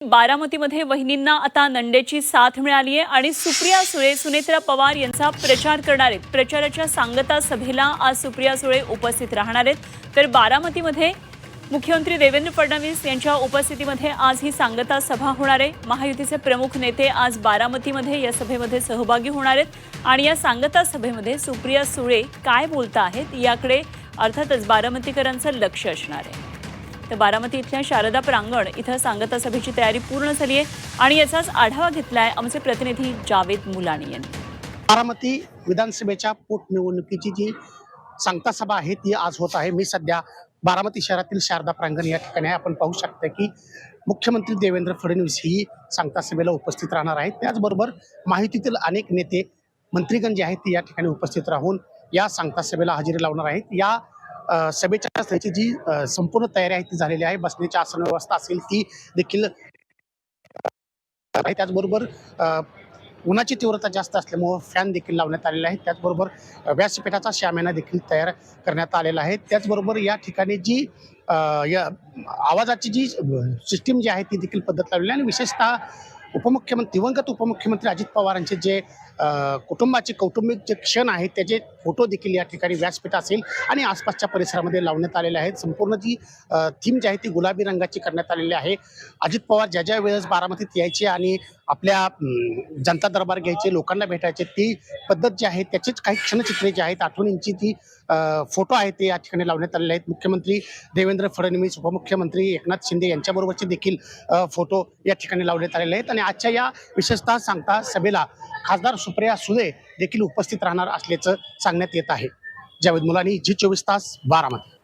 बारामतीमध्ये वहिनींना आता नंडेची साथ मिळाली आहे आणि सुप्रिया सुळे सुनेत्रा पवार यांचा प्रचार करणार आहेत। प्रचाराच्या सांगता सभेला आज सुप्रिया सुळे उपस्थित राहणार आहेत। तर बारामतीमध्ये मुख्यमंत्री देवेंद्र फडणवीस यांच्या उपस्थितीमध्ये आज ही सांगता सभा होणार आहे। महायुतीचे प्रमुख नेते आज बारामतीमध्ये या सभेमध्ये सहभागी होणार आहेत आणि या सांगता सभेमध्ये सुप्रिया सुळे काय बोलता आहेत याकडे अर्थातच बारामतीकरांचं लक्ष असणार आहे। तर बारामती इथल्या शारदा प्रांगण इथं सांगता सभेची तयारी पूर्ण झाली आहे आणि याचाच आढावा घेतलाय आमचे प्रतिनिधी जावेद मुलानी यांनी। बारामती विधानसभेच्या पोटनिवडणुकीची जी सांगता सभा आहे ती आज होत आहे। मी सध्या बारामती शहरातील शारदा प्रांगण या ठिकाणी आहे। आपण पाहू शकता की मुख्यमंत्री देवेंद्र फडणवीस ही सांगता सभेला उपस्थित राहणार आहेत। त्याचबरोबर महायुतीतील अनेक नेते मंत्रीगण जे आहेत ते या ठिकाणी उपस्थित राहून या सांगता सभेला हजेरी लावणार आहेत। या सभेच्या स्थळाची जी संपूर्ण तयारी आहे ती झालेली आहे। बसण्याची आसन व्यवस्था असेल ती देखील आहे। त्याचबरोबर उन्हाची तीव्रता जास्त असल्यामुळे फॅन देखील लावण्यात आलेला आहे। त्याचबरोबर व्यासपीठाचा शामियाना देखील तयार करण्यात आलेला आहे। त्याचबरोबर या ठिकाणी जी आवाजाची जी सिस्टीम जी आहे ती देखील पद्धत लावलेली आहे आणि विशेषतः दिवंगत उपमुख्यमंत्री अजित पवारांचे जे कुटुंबाचे कौटुंबिक जे क्षण आहेत त्याचे फोटो देखील या ठिकाणी व्यासपीठ असेल आणि आसपासच्या परिसरामध्ये लावण्यात आलेले आहेत। संपूर्ण जी थीम जी आहे ती गुलाबी रंगाची करण्यात आलेली आहे। अजित पवार ज्या वेळेस बारामतीत यायचे आणि आपल्या जनता दरबार घ्यायचे, लोकांना भेटायचे, ती पद्धत जी आहे त्याचीच काही क्षणचित्रे जी आहेत आठवणींची ती फोटो आहेत ते या ठिकाणी लावण्यात आलेले आहेत। मुख्यमंत्री देवेंद्र फडणवीस, उपमुख्यमंत्री एकनाथ शिंदे यांच्याबरोबरचे देखील फोटो या ठिकाणी लावण्यात आलेले आहेत आणि आजच्या या विशेषतः सांगता सभेला खासदार सुप्रिया सुळे देखील उपस्थित राहणार असल्याचं सांगण्यात येत आहे। जावेद मुलानी, जी 24 तास, बारामती।